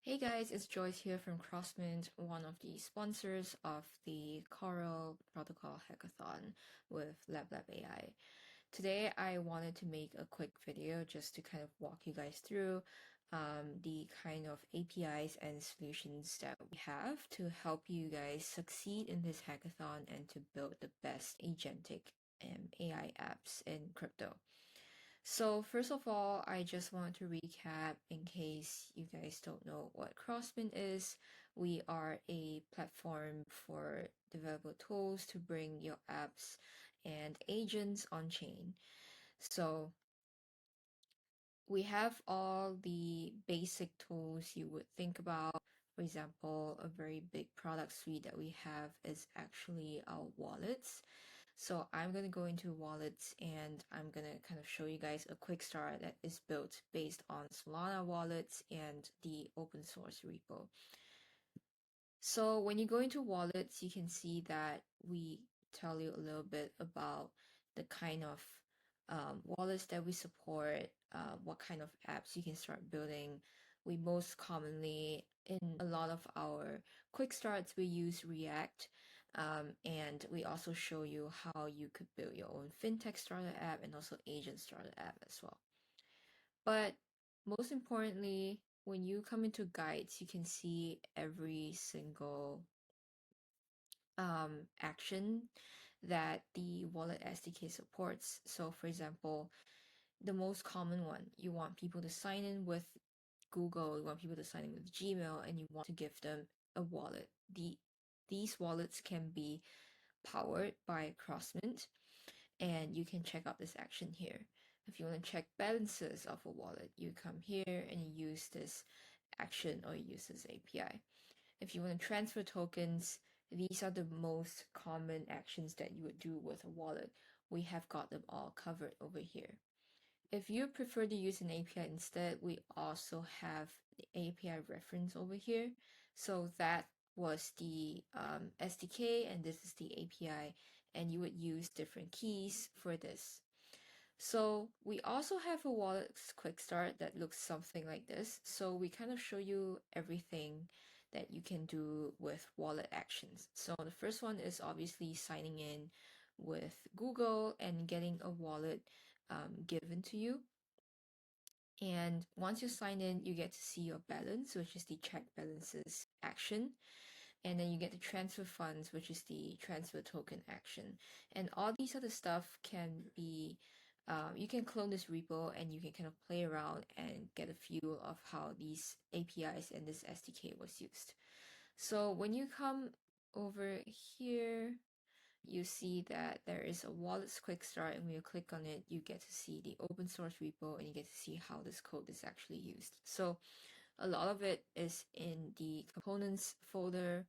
Hey guys, it's Joyce here from Crossmint, one of the sponsors of the Coral Protocol Hackathon with LabLab AI. Today I wanted to make a quick video just to kind of walk you guys through the kind of APIs and solutions that we have to help you guys succeed in this hackathon and to build the best agentic AI apps in crypto. So first of all, I just want to recap in case you guys don't know what Crossmint is. We are a platform for developer tools to bring your apps and agents on chain. So we have all the basic tools you would think about. For example, a very big product suite that we have is actually our wallets. So I'm going to go into wallets and I'm going to kind of show you guys a quick start that is built based on Solana wallets and the open source repo. So when you go into wallets, you can see that we tell you a little bit about the kind of wallets that we support, what kind of apps you can start building. We most commonly, in a lot of our quick starts, we use React. And we also show you how you could build your own fintech starter app and also agent starter app as well. But most importantly, when you come into guides, you can see every single action that the wallet SDK supports. So for example, the most common one, you want people to sign in with Google, you want people to sign in with Gmail, and you want to give them a wallet. These wallets can be powered by Crossmint, and you can check out this action here. If you want to check balances of a wallet, you come here and you use this action or you use this API. If you want to transfer tokens, these are the most common actions that you would do with a wallet. We have got them all covered over here. If you prefer to use an API instead, we also have the API reference over here. So that was the SDK and this is the API, and you would use different keys for this. So we also have a wallet quick start that looks something like this. So we kind of show you everything that you can do with wallet actions. So the first one is obviously signing in with Google and getting a wallet given to you. And once you sign in, you get to see your balance, which is the check balances action. And then you get the transfer funds, which is the transfer token action. And all these other stuff can be, you can clone this repo and you can kind of play around and get a feel of how these APIs and this SDK was used. So when you come over here, you see that there is a wallet's quick start, and when you click on it, you get to see the open source repo and you get to see how this code is actually used. So a lot of it is in the components folder.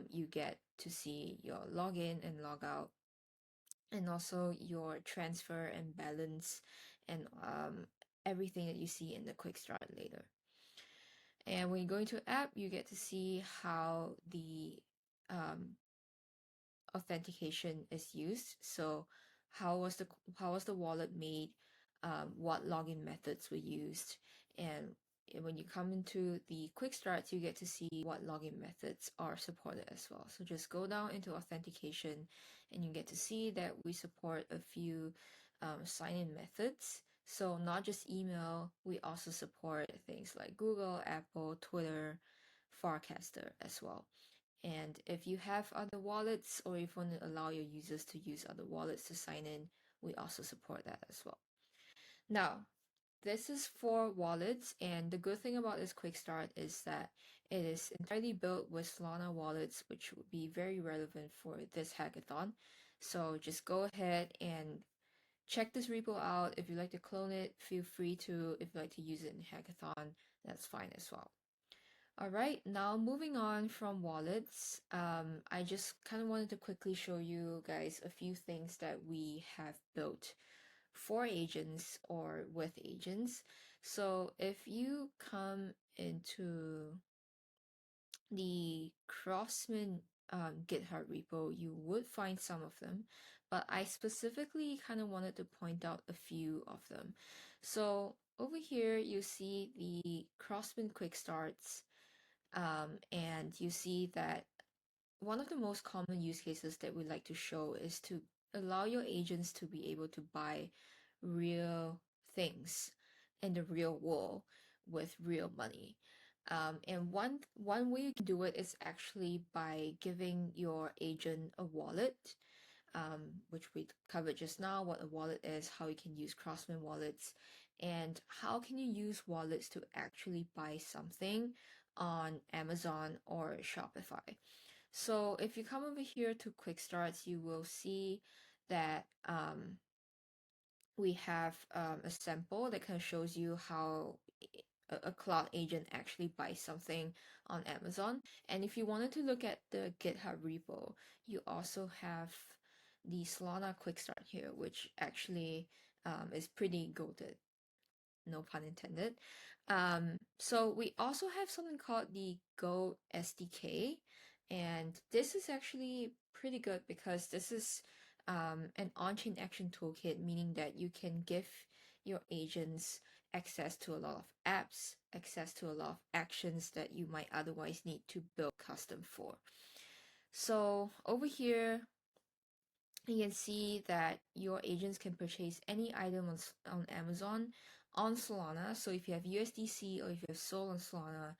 You get to see your login and logout, and also your transfer and balance, and everything that you see in the quick start later. And when you go into app, you get to see how the authentication is used. So how was the wallet made? What login methods were used? And when you come into the quick starts, you get to see what login methods are supported as well. So just go down into authentication and you get to see that we support a few sign-in methods. So not just email, we also support things like Google, Apple, Twitter, Farcaster as well. And if you have other wallets or if you want to allow your users to use other wallets to sign in, we also support that as well. Now, this is for wallets, and the good thing about this quick start is that it is entirely built with Solana wallets, which would be very relevant for this hackathon. So just go ahead and check this repo out. If you like to clone it, feel free to. If you like to use it in hackathon, that's fine as well. All right, now moving on from wallets, I just kind of wanted to quickly show you guys a few things that we have built for agents or with agents. So if you come into the Crossmint GitHub repo, you would find some of them, but I specifically kind of wanted to point out a few of them. So over here, you see the Crossmint quick starts. And you see that one of the most common use cases that we like to show is to allow your agents to be able to buy real things in the real world with real money. And one way you can do it is actually by giving your agent a wallet, which we covered just now, what a wallet is, how you can use Crossmint wallets, and how can you use wallets to actually buy something on Amazon or Shopify. So if you come over here to Quick Starts, you will see that we have a sample that kind of shows you how a cloud agent actually buys something on Amazon. And if you wanted to look at the GitHub repo, you also have the Solana Quick Start here, which actually is pretty goated, no pun intended. So we also have something called the Go SDK, and this is actually pretty good because this is an on-chain action toolkit, meaning that you can give your agents access to a lot of apps, access to a lot of actions that you might otherwise need to build custom for. So over here, you can see that your agents can purchase any item on Amazon on Solana. So if you have USDC or if you have Sol on Solana,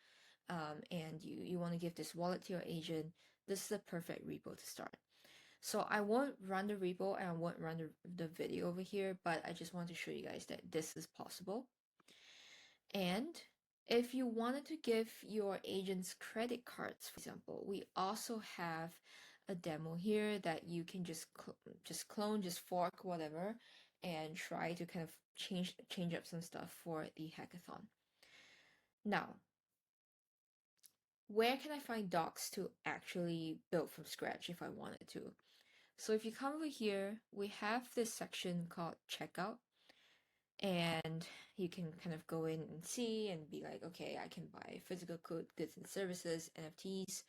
and you want to give this wallet to your agent, this is the perfect repo to start. So I won't run the repo and I won't run the video over here, but I just want to show you guys that this is possible. And if you wanted to give your agents credit cards, for example, we also have a demo here that you can just clone, just fork, whatever, and try to kind of change up some stuff for the hackathon. Now, where can I find docs to actually build from scratch if I wanted to? So if you come over here, we have this section called checkout, and you can kind of go in and see and be like, okay, I can buy physical goods and services, NFTs,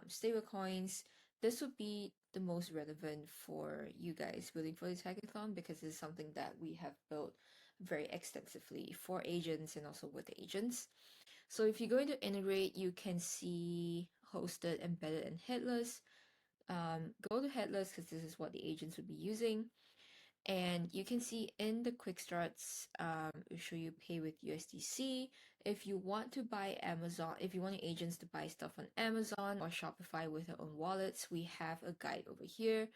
stable coins. This would be the most relevant for you guys building for this hackathon because it's something that we have built very extensively for agents and also with agents. So if you're going to integrate, you can see hosted, embedded, and headless. Go to headless because this is what the agents would be using. And you can see in the quick starts, it'll show you pay with USDC. If you want to buy Amazon, if you want your agents to buy stuff on Amazon or Shopify with their own wallets, we have a guide over here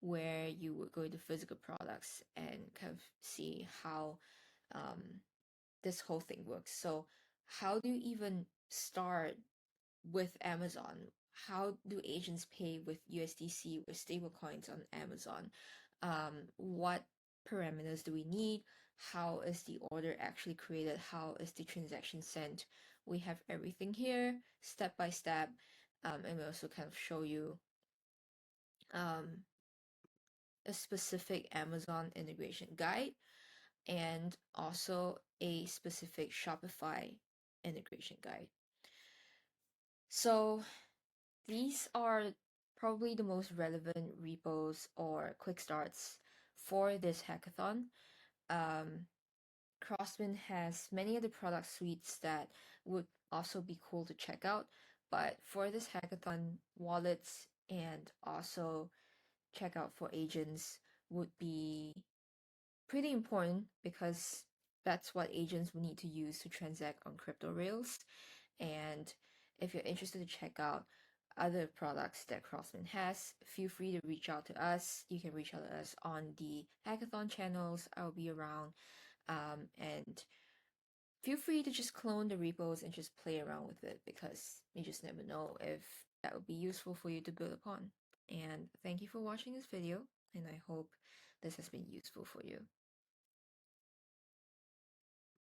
where you would go into physical products and kind of see how this whole thing works. So how do you even start with Amazon? How do agents pay with USDC with stablecoins on Amazon? What parameters do we need? How is the order actually created? How is the transaction sent? We have everything here, step by step, and we also kind of show you um, a specific Amazon integration guide and also a specific Shopify integration guide. So these are probably the most relevant repos or quick starts for this hackathon. Crossmint has many other product suites that would also be cool to check out, but for this hackathon, wallets and also checkout for agents would be pretty important because that's what agents will need to use to transact on crypto rails. And if you're interested to check out other products that Crossmint has, feel free to reach out to us. You can reach out to us on the hackathon channels. I'll be around. And feel free to just clone the repos and just play around with it because you just never know if that would be useful for you to build upon. And thank you for watching this video, and I hope this has been useful for you.